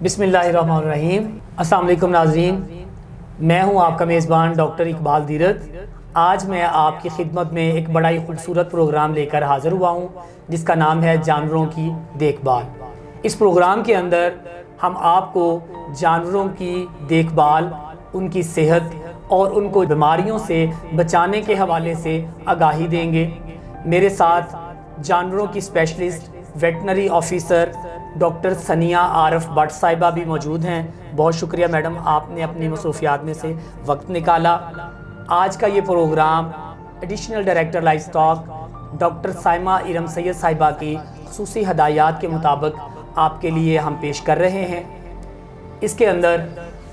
بسم اللہ الرحمن الرحیم۔ السلام علیکم ناظرین، میں ہوں آپ کا میزبان ڈاکٹر اقبال دیرت۔ آج میں آپ کی خدمت میں ایک بڑا ہی خوبصورت پروگرام لے کر حاضر ہوا ہوں جس کا نام ہے جانوروں کی دیکھ بھال۔ اس پروگرام کے اندر ہم آپ کو جانوروں کی دیکھ بھال، ان کی صحت اور ان کو بیماریوں سے بچانے کے حوالے سے آگاہی دیں گے۔ میرے ساتھ جانوروں کی specialist veterinary officer doctor Sania Arif Butt صاحبہ بھی موجود ہیں۔ بہت شکریہ میڈم، آپ نے اپنی مصروفیات میں سے وقت نکالا۔ آج کا یہ program additional director livestock doctor Saima Iram Syed صاحبہ کی خصوصی ہدایات کے مطابق آپ کے لیے ہم پیش کر رہے ہیں۔ اس کے اندر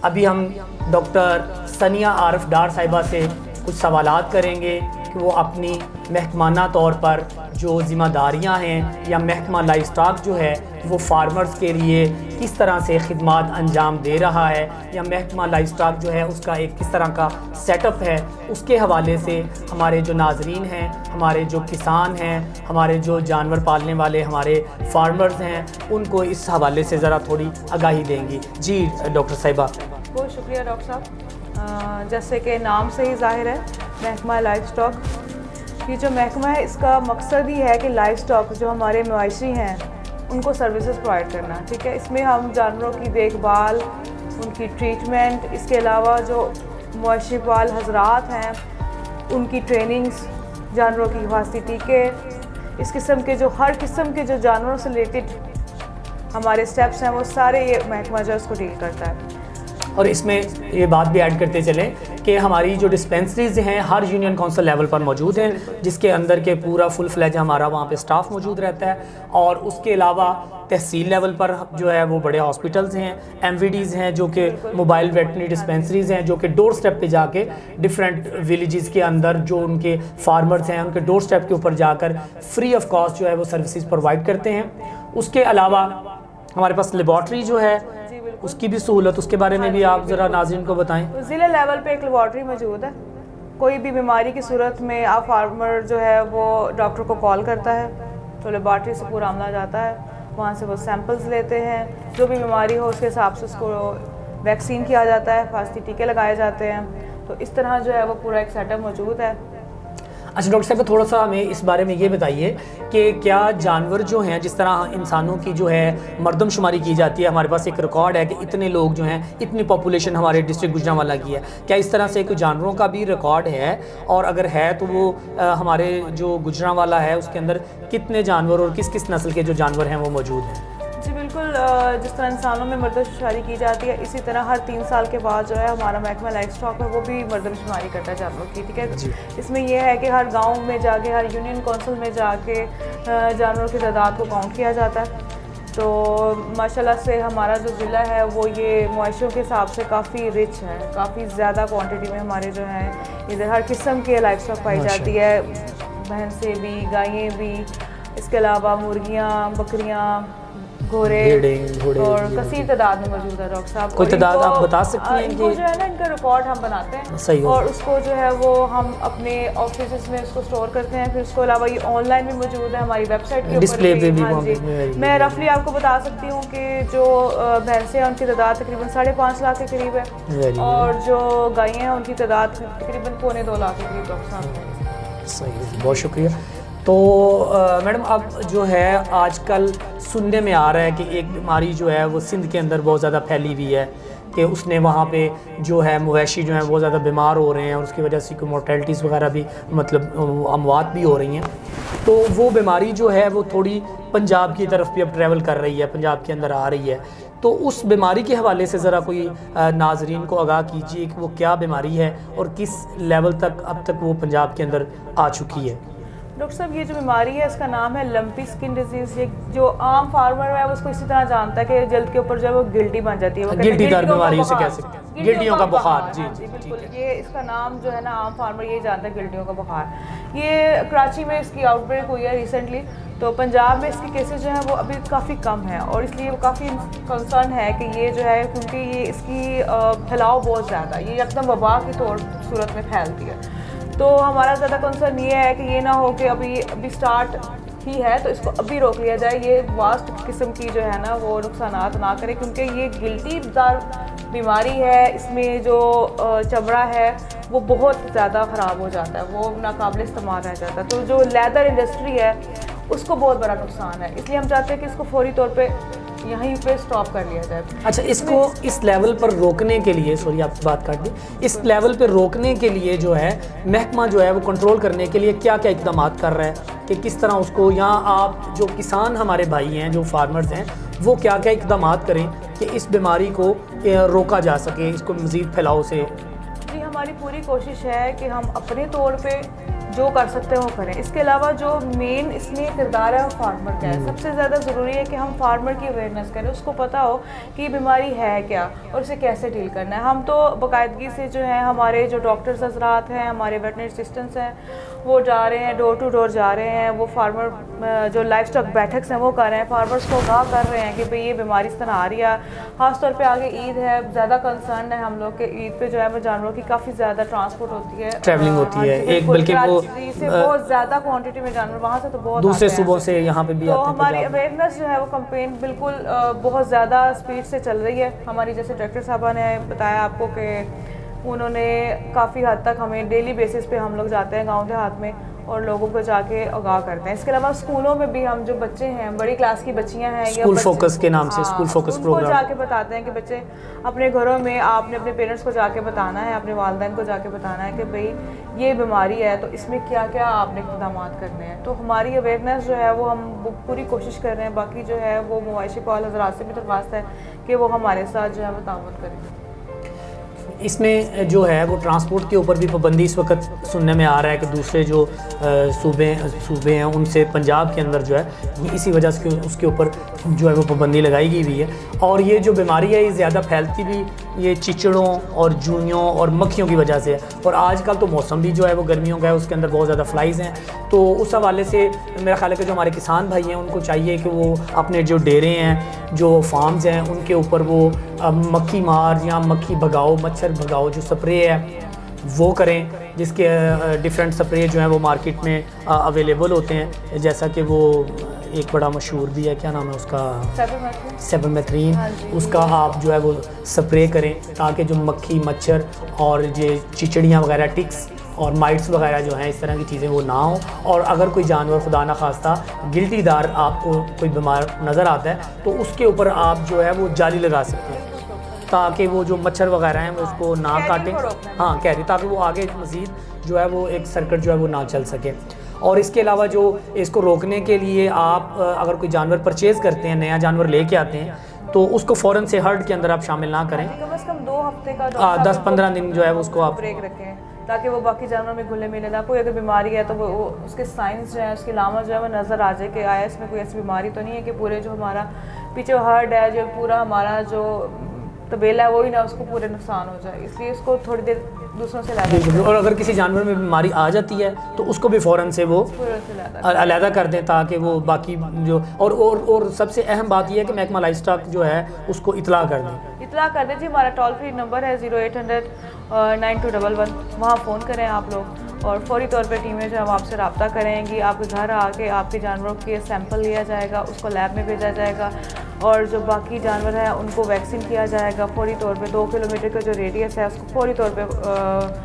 ابھی ہم ڈاکٹر ثنیہ عارف ڈار صاحبہ سے کچھ سوالات کریں گے کہ وہ اپنی محکمانہ طور پر جو ذمہ داریاں ہیں یا محکمہ لائف اسٹاک جو ہے وہ فارمرز کے لیے کس طرح سے خدمات انجام دے رہا ہے، یا محکمہ لائف اسٹاک جو ہے اس کا ایک کس طرح کا سیٹ اپ ہے، اس کے حوالے سے ہمارے جو ناظرین ہیں، ہمارے جو کسان ہیں، ہمارے جو جانور پالنے والے ہمارے فارمرز ہیں، ان کو اس حوالے سے ذرا تھوڑی آگاہی دیں گی۔ جی ڈاکٹر صاحبہ۔ بہت شکریہ ڈاکٹر صاحب۔ جیسے کہ نام سے ہی ظاہر ہے، محکمہ لائف اسٹاک، یہ جو محکمہ ہے اس کا مقصد ہی ہے کہ لائف اسٹاک جو ہمارے مویشی ہیں ان کو سروسز پرووائڈ کرنا، ٹھیک ہے۔ اس میں ہم جانوروں کی دیکھ بھال، ان کی ٹریٹمنٹ، اس کے علاوہ جو مویشی پال حضرات ہیں ان کی ٹریننگز، جانوروں کی حفاظتی ٹیکے، اس قسم کے جو ہر قسم کے جو جانوروں سے ریلیٹڈ ہمارے سٹیپس ہیں وہ سارے یہ محکمہ جو ہے اس کو ڈیل کرتا ہے۔ اور اس میں یہ بات بھی ایڈ کرتے چلیں کہ ہماری جو ڈسپینسریز ہیں ہر یونین کونسل لیول پر موجود ہیں، جس کے اندر کے پورا فل فلیج ہمارا وہاں پہ سٹاف موجود رہتا ہے، اور اس کے علاوہ تحصیل لیول پر جو ہے وہ بڑے ہاسپٹلز ہیں، ایم وی ڈیز ہیں جو کہ موبائل ویٹنری ڈسپینسریز ہیں، جو کہ ڈور سٹیپ پہ جا کے ڈفرینٹ ولیجز کے اندر جو ان کے فارمرز ہیں ان کے ڈور سٹیپ کے اوپر جا کر فری آف کاسٹ جو ہے وہ سروسز پرووائڈ کرتے ہیں۔ اس کے علاوہ ہمارے پاس لیبارٹری جو ہے اس کی بھی سہولت، اس کے بارے میں بھی آپ ذرا ناظرین کو بتائیں۔ ضلع لیول پہ ایک لیبارٹری موجود ہے، کوئی بھی بیماری کی صورت میں آپ فارمر جو ہے وہ ڈاکٹر کو کال کرتا ہے تو لیبارٹری سے پورا عملہ جاتا ہے، وہاں سے وہ سیمپلز لیتے ہیں، جو بھی بیماری ہو اس کے حساب سے اس کو ویکسین کیا جاتا ہے، حفاظتی ٹیکے لگائے جاتے ہیں، تو اس طرح جو ہے وہ پورا ایک سیٹ اپ موجود ہے۔ اچھا ڈاکٹر صاحب تھوڑا سا ہمیں اس بارے میں یہ بتائیے کہ کیا جانور جو ہیں، جس طرح انسانوں کی جو ہے مردم شماری کی جاتی ہے، ہمارے پاس ایک ریکارڈ ہے کہ اتنے لوگ جو ہیں، اتنی پاپولیشن ہمارے ڈسٹرکٹ گوجرانوالہ کی ہے، کیا اس طرح سے کوئی جانوروں کا بھی ریکارڈ ہے؟ اور اگر ہے تو وہ ہمارے جو گوجرانوالہ ہے اس کے اندر کتنے جانور اور کس کس نسل کے جو جانور ہیں وہ موجود ہیں؟ جی بالکل، جس طرح انسانوں میں مردم شماری کی جاتی ہے اسی طرح ہر 3 سال کے بعد جو ہے ہمارا محکمہ لائف اسٹاک ہے وہ بھی مردم شماری کرتا ہے جانوروں کی، ٹھیک ہے۔ اس میں یہ ہے کہ ہر گاؤں میں جا کے، ہر یونین کونسل میں جا کے جانوروں کی تعداد کو کاؤنٹ کیا جاتا ہے۔ تو ماشاءاللہ سے ہمارا جو ضلع ہے وہ یہ مویشیوں کے حساب سے کافی رچ ہے، کافی زیادہ کوانٹٹی میں ہمارے جو ہیں ادھر ہر قسم کے لائف اسٹاک پائی جاتی ہے، بھینسیں بھی، گائیں بھی، اس کے علاوہ مرغیاں، بکریاں، گھوڑے اور کثیر تعداد میں موجود ہے ڈاکٹر صاحب۔ کوئی تعداد آپ بتا سکتی ہیں؟ ان کو جو ہے نا ان کا ریکارڈ ہم بناتے ہیں اور اس کو جو ہے وہ ہم اپنے آفیسز میں اس کو اسٹور کرتے ہیں، پھر اس کو علاوہ یہ آن لائن بھی موجود ہے ہماری ویب سائٹ کے اوپر ڈسپلے پہ بھی۔ ہاں جی، میں رفلی آپ کو بتا سکتی ہوں کہ جو بھینسیں ہیں ان کی تعداد تقریباً 5.5 لاکھ کے قریب ہے، اور جو گائیں ہیں ان کی تعداد تقریباً 2.25 لاکھ کے قریب ڈاکٹر صاحب۔ صحیح، بہت شکریہ۔ تو میڈم اب جو ہے آج کل سننے میں آ رہا ہے کہ ایک بیماری جو ہے وہ سندھ کے اندر بہت زیادہ پھیلی ہوئی ہے کہ اس نے وہاں پہ جو ہے مویشی جو ہیں بہت زیادہ بیمار ہو رہے ہیں، اور اس کی وجہ سے کوئی مورٹیلٹیز وغیرہ بھی مطلب اموات بھی ہو رہی ہیں، تو وہ بیماری جو ہے وہ تھوڑی پنجاب کی طرف بھی اب ٹریول کر رہی ہے، پنجاب کے اندر آ رہی ہے، تو اس بیماری کے حوالے سے ذرا کوئی ناظرین کو آگاہ کیجیے کہ وہ کیا بیماری ہے اور کس لیول تک اب تک وہ پنجاب کے اندر آ چکی ہے۔ ڈاکٹر صاحب یہ جو بیماری ہے اس کا نام ہے لمپی سکن ڈیزیز۔ یہ جو عام فارمر ہے اس کو اسی طرح جانتا ہے کہ جلد کے اوپر جو ہے وہ گلٹی بن جاتی ہے، گلٹی دار بیماری اسے کہہ سکتے ہیں، گلٹیوں کا بخار۔ جی جی بالکل، یہ اس کا نام جو ہے نا عام فارمر یہ جانتا ہے گلٹیوں کا بخار۔ یہ کراچی میں اس کی آؤٹ بریک ہوئی ہے ریسنٹلی، تو پنجاب میں اس کے کیسز جو ہیں وہ ابھی کافی کم ہیں، اور اس لیے وہ کافی کنسرن ہے کہ یہ جو ہے کیونکہ یہ اس کی پھیلاؤ بہت زیادہ ہے، یہ یکدم وبا کی صورت میں پھیلتی ہے، تو ہمارا زیادہ کنسرن یہ ہے کہ یہ نہ ہو کہ ابھی سٹارٹ ہی ہے تو اس کو ابھی روک لیا جائے, یہ واسٹ قسم کی جو ہے نا وہ نقصانات نہ کرے, کیونکہ یہ گلٹی دار بیماری ہے. اس میں جو چمڑا ہے وہ بہت زیادہ خراب ہو جاتا ہے, وہ ناقابل استعمال رہ جاتا ہے. تو جو لیدر انڈسٹری ہے اس کو بہت بڑا نقصان ہے, اس لیے ہم چاہتے ہیں کہ اس کو فوری طور پہ یہیں پہ سٹاپ کر لیا جائے. اچھا, اس کو اس لیول پر روکنے کے لیے, سوری آپ بات کاٹ دی, اس لیول پہ روکنے کے لیے جو ہے محکمہ جو ہے وہ کنٹرول کرنے کے لیے کیا کیا اقدامات کر رہا ہے, کہ کس طرح اس کو, یا آپ جو کسان ہمارے بھائی ہیں جو فارمرز ہیں وہ کیا کیا اقدامات کریں کہ اس بیماری کو روکا جا سکے, اس کو مزید پھیلاؤ سے؟ جی, ہماری پوری کوشش ہے کہ ہم اپنے طور پہ جو کر سکتے ہیں وہ کریں. اس کے علاوہ جو مین اس میں کردار ہے وہ فارمر کا ہے. سب سے زیادہ ضروری ہے کہ ہم فارمر کی اویئرنیس کریں, اس کو پتہ ہو کہ یہ بیماری ہے کیا اور اسے کیسے ڈیل کرنا ہے. ہم تو باقاعدگی سے جو ہے ہمارے جو ڈاکٹرز حضرات ہیں, ہمارے ویٹرنری اسسٹنٹس ہیں, وہ جا رہے ہیں, ڈور ٹو ڈور جا رہے ہیں, وہ فارمر جو لائف اسٹاک بیٹھکس ہیں وہ کر رہے ہیں, فارمرس کو آگاہ کر رہے ہیں کہ بھئی یہ بیماری اس طرح آ رہی ہے. خاص طور پہ آگے عید ہے, زیادہ کنسرن ہے ہم لوگ کہ عید پہ جو ہے وہ جانوروں کی کافی زیادہ ٹرانسپورٹ ہوتی ہے, ٹریولنگ ہوتی ہے, ایک بلکہ وہ سے بہت زیادہ کوانٹٹی میں جانور وہاں سے تو بہت دوسرے صوبوں سے یہاں پہ بھی آتے ہیں. تو ہماری اویئرنیس جو ہے وہ کمپین بالکل بہت زیادہ اسپیڈ سے چل رہی ہے. ہماری جیسے ڈائریکٹر صاحبہ نے بتایا آپ کو کہ انہوں نے کافی حد تک ہمیں ڈیلی بیسس پہ ہم لوگ جاتے ہیں گاؤں دیہات میں اور لوگوں کو جا کے آگاہ کرتے ہیں. اس کے علاوہ اسکولوں میں بھی ہم جو بچے ہیں, بڑی کلاس کی بچیاں ہیں, اسکول فوکس کے نام سے, اسکول فوکس پروگرام, جا کے بتاتے ہیں کہ بچے اپنے گھروں میں آپ نے اپنے پیرنٹس کو جا کے بتانا ہے, اپنے والدین کو جا کے بتانا ہے کہ بھئی یہ بیماری ہے تو اس میں کیا کیا آپ نے اقدامات کرنے ہیں. تو ہماری اویئرنیس جو ہے وہ ہم پوری کوشش کر رہے ہیں. باقی جو ہے وہ مواشی پال حضرات سے بھی درخواست ہے کہ وہ ہمارے ساتھ جو ہے وہ تعاون کریں. اس میں جو ہے وہ ٹرانسپورٹ کے اوپر بھی پابندی اس وقت سننے میں آ رہا ہے کہ دوسرے جو صوبے ہیں ان سے پنجاب کے اندر جو ہے اسی وجہ سے اس کے اوپر جو ہے وہ پابندی لگائی گئی ہوئی ہے. اور یہ جو بیماری ہے یہ زیادہ پھیلتی بھی یہ چچڑوں اور جوئیوں اور مکھیوں کی وجہ سے ہے. اور آج کل تو موسم بھی جو ہے وہ گرمیوں کا ہے, اس کے اندر بہت زیادہ فلائز ہیں. تو اس حوالے سے میرا خیال ہے کہ جو ہمارے کسان بھائی ہیں ان کو چاہیے کہ وہ اپنے جو ڈیرے ہیں, جو فارمز ہیں, ان کے اوپر وہ مکھی مار یا مکھی بھگاؤ, مچھر بھگاؤ جو سپرے ہے وہ کریں, جس کے ڈیفرنٹ سپرے جو ہیں وہ مارکیٹ میں اویلیبل ہوتے ہیں. جیسا کہ وہ ایک بڑا مشہور بھی ہے, کیا نام ہے اس کا, سیبرمیتھرین, اس کا آپ جو ہے وہ سپرے کریں تاکہ جو مکھی مچھر اور یہ چچڑیاں وغیرہ, ٹکس اور مائٹس وغیرہ جو ہیں اس طرح کی چیزیں وہ نہ ہوں. اور اگر کوئی جانور خدا نخواستہ گلٹی دار آپ کو کوئی بیمار نظر آتا ہے تو اس کے اوپر آپ جو ہے وہ جالی لگا سکتے ہیں تاکہ وہ جو مچھر وغیرہ ہیں وہ اس کو نہ کاٹیں, ہاں کیری, تاکہ وہ آگے مزید جو ہے وہ ایک سرکٹ جو ہے وہ نہ چل سکے. اور اس کے علاوہ جو اس کو روکنے کے لیے آپ اگر کوئی جانور پرچیز کرتے ہیں, نیا جانور لے کے آتے ہیں, تو اس کو فوراً سے ہرڈ کے اندر آپ شامل نہ کریں. کم از کم 2 ہفتے کا 10-15 دن جو ہے اس کو آپ بریک رکھیں تاکہ وہ باقی جانوروں میں گھلے ملے نہ. کوئی اگر بیماری ہے تو وہ اس کے سائنس جو ہے, اس کی علامت جو ہے وہ نظر آ جائے کہ آیا اس میں کوئی ایسی بیماری تو نہیں ہے کہ پورے جو ہمارا پیچھے ہرڈ ہے, جو پورا ہمارا جو طبیلہ ہے وہی نہ اس کو پورے نقصان ہو جائے. اس لیے اس کو تھوڑی دیر دوسروں سے علیحدہ, اور اگر کسی جانور میں بیماری آ جاتی ہے تو اس کو بھی فوراً سے وہ علیحدہ کر دیں تاکہ وہ باقی جو اور سب سے اہم بات یہ ہے کہ محکمہ لائف اسٹاک جو ہے اس کو اطلاع کر دیں. جی. ہمارا ٹول فری نمبر ہے 0800-9211, وہاں فون کریں آپ لوگ اور فوری طور پہ ٹیمیں جو ہم آپ سے رابطہ کریں گی. آپ کے گھر آ کے آپ کے جانوروں کے سیمپل لیا جائے گا, اس کو لیب میں بھیجا جائے گا, اور جو باقی جانور ہیں ان کو ویکسین کیا جائے گا فوری طور پہ. 2 کلومیٹر کا جو ریڈیس ہے اس کو فوری طور پہ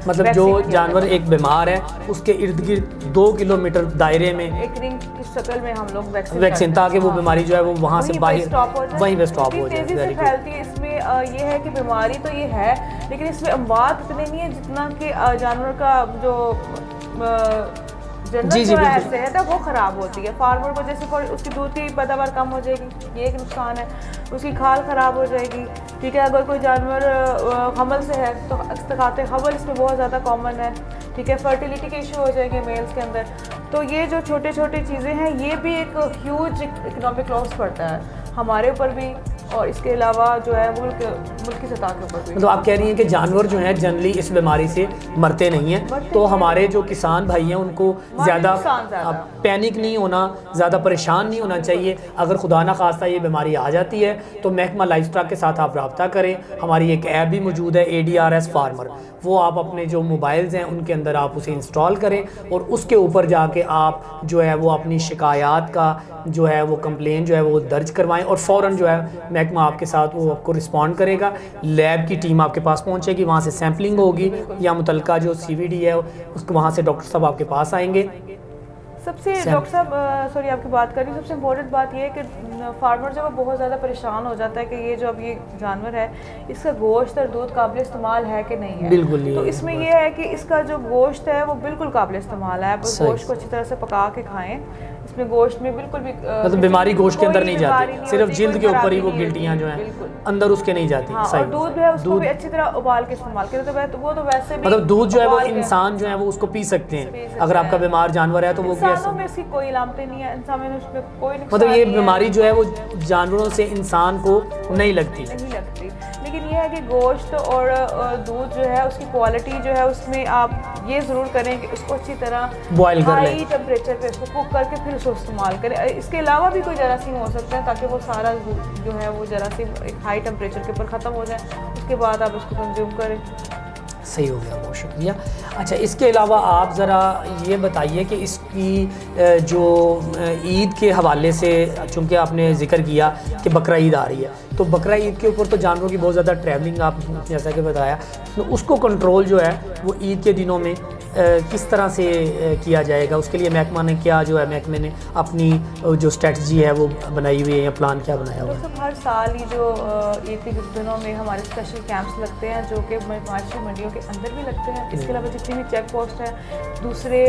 مطلب جو جانور ایک بیمار ہے اس کے ارد گرد 2 کلومیٹر دائرے میں ایک رنگ کی شکل میں ہم لوگ ویکسین, تاکہ وہ بیماری جو ہے وہ وہاں سے باہر وہیں پہ سٹاپ ہو جائے. تیزی سے پھیلتی ہے. اس میں یہ ہے کہ بیماری تو یہ ہے لیکن اس میں اموات اتنے نہیں ہے جتنا کہ جانور کا جو جنرل جو ہے صحت ہے وہ خراب ہوتی ہے. فارمر کو جیسے اس کی دودھ کی پیداوار کم ہو جائے گی, یہ ایک نقصان ہے. اس کی کھال خراب ہو جائے گی. ٹھیک ہے, اگر کوئی جانور حمل سے ہے تو استقاط حمل اس میں بہت زیادہ کامن ہے. ٹھیک ہے, فرٹیلیٹی کے ایشو ہو جائے گے میلز کے اندر. تو یہ جو چھوٹے چھوٹے چیزیں ہیں یہ بھی ایک ہیوج اکنامک لاس پڑتا ہے ہمارے اوپر بھی اور اس کے علاوہ جو ہے ملکی سطح کے اوپر بھی. مطلب آپ کہہ رہی ہیں کہ جانور جو ہیں جنرلی اس بیماری سے مرتے نہیں ہیں, تو ہمارے جو کسان بھائی ہیں ان کو زیادہ پینک نہیں ہونا, زیادہ پریشان نہیں ہونا چاہیے. اگر خدا نخواستہ یہ بیماری آ جاتی ہے تو محکمہ لائف اسٹاک کے ساتھ آپ رابطہ کریں. ہماری ایک ایپ بھی موجود ہے ADRS فارمر, وہ آپ اپنے جو موبائلز ہیں ان کے اندر آپ اسے انسٹال کریں اور اس کے اوپر جا کے آپ جو ہے وہ اپنی شکایات کا جو ہے وہ کمپلین جو ہے وہ درج کروائیں, اور فوراً جو ہے محکمہ آپ کے ساتھ وہ آپ کو رسپونڈ کرے گا. لیب کی ٹیم آپ کے پاس پہنچے گی, وہاں سے سیمپلنگ ہوگی یا متعلقہ جو CVD ہے اس کو وہاں سے ڈاکٹر صاحب آپ کے پاس آئیں گے. سب سے ڈاکٹر صاحب سوری آپ کی بات کر رہی ہوں, سب سے امپورٹنٹ بات یہ ہے کہ فارمر جو ہے بہت زیادہ پریشان ہو جاتا ہے کہ یہ جو اب یہ جانور ہے اس کا گوشت اور دودھ قابل استعمال ہے کہ نہیں ہے. بالکل نہیں. تو اس میں یہ ہے کہ اس کا جو گوشت ہے وہ بالکل قابل استعمال ہے. آپ گوشت کو اچھی طرح سے پکا کے کھائیں. اس میں گوشت میں بالکل بھی مطلب بیماری گوشت کے اندر نہیں جاتی, صرف جلد کے اوپر ہی وہ گلٹیاں جو ہیں اندر اس کے نہیں جاتی. اور دودھ بھی ہے اس کو بھی اچھی طرح ابال کے استعمال کریں تو وہ تو ویسے بھی مطلب دودھ جو ہے وہ انسان جو ہے وہ اس کو پی سکتے ہیں. اگر آپ کا بیمار جانور ہے تو وہ انسانوں میں اس کی کوئی علامتیں نہیں ہے, انسان میں اس میں کوئی نقصان مطلب یہ بیماری جو ہے وہ جانوروں سے انسان کو نہیں لگتی. لیکن یہ ہے کہ گوشت اور دودھ جو ہے اس کی کوالٹی جو ہے اس میں آپ یہ ضرور کریں کہ اس کو اچھی طرح بوائل کر لیں, ہائی ٹیمپریچر پہ اس کو کوک کر کے پھر اس کو استعمال کریں. اس کے علاوہ بھی کوئی جراثیم ہو سکتے ہیں تاکہ وہ سارا جو ہے وہ جراثیم ایک ہائی ٹیمپریچر کے اوپر ختم ہو جائے, اس کے بعد آپ اس کو کنزیوم کریں. صحیح ہو گیا, بہت شکریہ. اچھا اس کے علاوہ آپ ذرا یہ بتائیے کہ اس کی جو عید کے حوالے سے, چونکہ آپ نے ذکر کیا کہ بقرہ عید آ رہی ہے, تو بقرہ عید کے اوپر تو جانوروں کی بہت زیادہ ٹریولنگ آپ جیسا کہ بتایا, اس کو کنٹرول جو ہے وہ عید کے دنوں میں کس طرح سے کیا جائے گا؟ اس کے لیے محکمہ نے کیا جو ہے محکمے نے اپنی جو اسٹریٹجی ہے وہ بنائی ہوئی ہے یا پلان کیا بنایا ہوا ہے؟ ہر سال ہی جو عید کے دنوں میں ہمارے اسپیشل کیمپس لگتے ہیں جو کہ معاشی منڈیوں کے اندر بھی لگتے ہیں. اس کے علاوہ جتنی بھی چیک پوسٹ ہیں دوسرے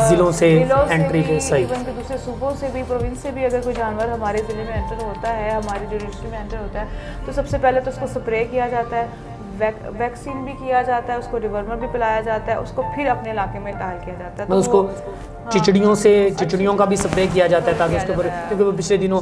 ضلعوں سے انٹری کے ایون کہ دوسرے صوبوں سے بھی, پروونس سے بھی اگر کوئی جانور ہمارے ضلع میں انٹر ہوتا ہے, ہماری جو رجسٹری میں انٹر ہوتا ہے, تو سب سے پہلے تو اس کو سپرے کیا جاتا ہے, ویکسین بھی کیا جاتا ہے, اس کو ڈیورمر بھی پلایا جاتا ہے, اس کو پھر اپنے علاقے میں انتقال کیا جاتا ہے. تو اس کو چچڑیوں کا بھی سپرے کیا جاتا ہے تاکہ اس کے اوپر, کیونکہ وہ پچھلے دنوں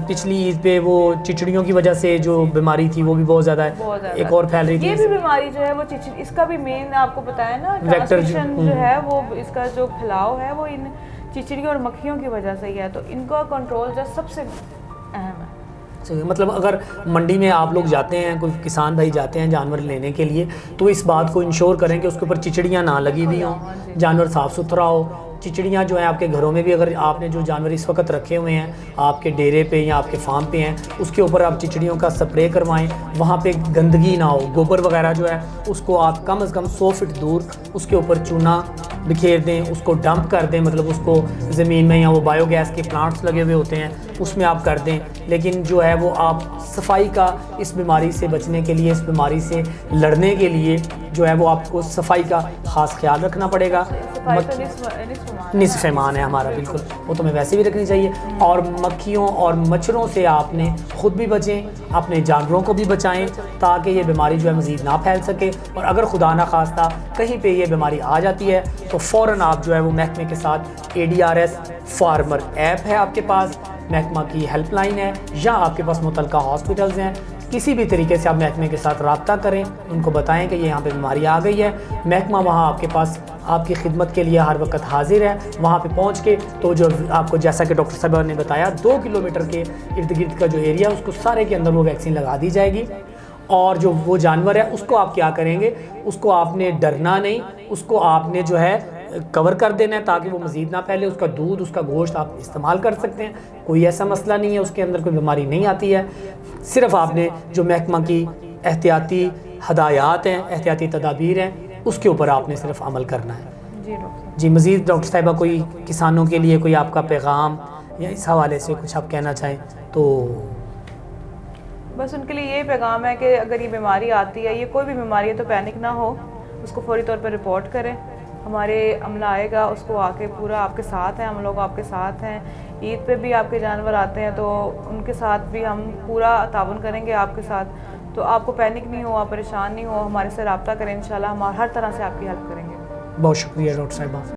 پچھلی عید پہ وہ چچڑیوں کی وجہ سے جو بیماری تھی وہ بھی بہت زیادہ ایک اور پھیل رہی تھی. یہ بھی بیماری جو ہے وہ اس کا بھی مین آپ کو بتایا نا, ٹرانسمیشن جو ہے وہ اس کا جو پھیلاؤ ہے وہ ان چچڑیوں اور مکھیوں کی وجہ سے ہی ہے. تو ان کا کنٹرول جو سب سے اہم ہے. مطلب اگر منڈی میں آپ لوگ جاتے ہیں, کوئی کسان بھائی جاتے ہیں جانور لینے کے لیے, تو اس بات کو انشور کریں کہ اس کے اوپر چچڑیاں نہ لگی ہوئی ہوں, جانور صاف ستھرا ہو. چچڑیاں جو ہیں آپ کے گھروں میں بھی, اگر آپ نے جو جانور اس وقت رکھے ہوئے ہیں آپ کے ڈیرے پہ یا آپ کے فارم پہ ہیں, اس کے اوپر آپ چچڑیوں کا سپرے کروائیں. وہاں پہ گندگی نہ ہو, گوبر وغیرہ جو ہے اس کو آپ کم از کم 100 فٹ دور اس کے اوپر چونا بکھیر دیں, اس کو ڈمپ کر دیں, مطلب اس کو زمین میں, یا وہ بایو گیس کے پلانٹس لگے ہوئے ہوتے ہیں اس میں آپ کر دیں. لیکن جو ہے وہ آپ صفائی کا, اس بیماری سے بچنے کے لیے, اس بیماری سے لڑنے کے لیے جو ہے وہ آپ کو صفائی کا خاص خیال رکھنا پڑے گا. نصف ایمان ہے ہمارا, بالکل وہ تو ہمیں ویسے بھی رکھنی چاہیے. اور مکھیوں اور مچھروں سے آپ نے خود بھی بچیں, اپنے جانوروں کو بھی بچائیں تاکہ یہ بیماری جو ہے مزید نہ پھیل سکے. اور اگر خدا نخواستہ کہیں پہ یہ بیماری آ جاتی ہے تو فوراً آپ جو ہے وہ محکمے کے ساتھ ADRS فارمر ایپ ہے آپ کے پاس, محکمہ کی ہیلپ لائن ہے, یا آپ کے پاس متعلقہ ہاسپٹلز ہیں, کسی بھی طریقے سے آپ محکمے کے ساتھ رابطہ کریں, ان کو بتائیں کہ یہ یہاں پہ بیماری آ گئی ہے. محکمہ وہاں آپ کے پاس آپ کی خدمت کے لیے ہر وقت حاضر ہے. وہاں پہ پہنچ کے تو جو آپ کو جیسا کہ ڈاکٹر صاحبہ نے بتایا 2 کلومیٹر کے ارد گرد کا جو ایریا اس کو سارے کے اندر وہ ویکسین لگا دی جائے گی. اور جو وہ جانور ہے اس کو آپ کیا کریں گے, اس کو آپ نے ڈرنا نہیں, اس کو آپ نے جو ہے کور کر دینا ہے تاکہ وہ مزید نہ پھیلے. اس کا دودھ, اس کا گوشت آپ استعمال کر سکتے ہیں, کوئی ایسا مسئلہ نہیں ہے, اس کے اندر کوئی بیماری نہیں آتی ہے. صرف آپ نے جو محکمہ کی احتیاطی ہدایات ہیں, احتیاطی تدابیر ہیں, اس کے اوپر آپ نے صرف عمل کرنا ہے. جی مزید ڈاکٹر صاحبہ کوئی کسانوں کے لیے کوئی آپ کا پیغام یا اس حوالے سے کچھ آپ کہنا چاہیں تو؟ بس ان کے لیے یہ پیغام ہے کہ اگر یہ بیماری آتی ہے, یہ کوئی بھی بیماری ہے, تو پینک نہ ہو, اس کو فوری طور پر رپورٹ کریں. ہمارے عملہ آئے گا, اس کو آ کے پورا آپ کے ساتھ ہیں, ہم لوگ آپ کے ساتھ ہیں. عید پہ بھی آپ کے جانور آتے ہیں تو ان کے ساتھ بھی ہم پورا تعاون کریں گے آپ کے ساتھ. تو آپ کو پینک نہیں ہو, آپ پریشان نہیں ہو, ہمارے سے رابطہ کریں, انشاءاللہ ہم ہر طرح سے آپ کی ہیلپ کریں گے. بہت شکریہ ڈاکٹر صاحبہ.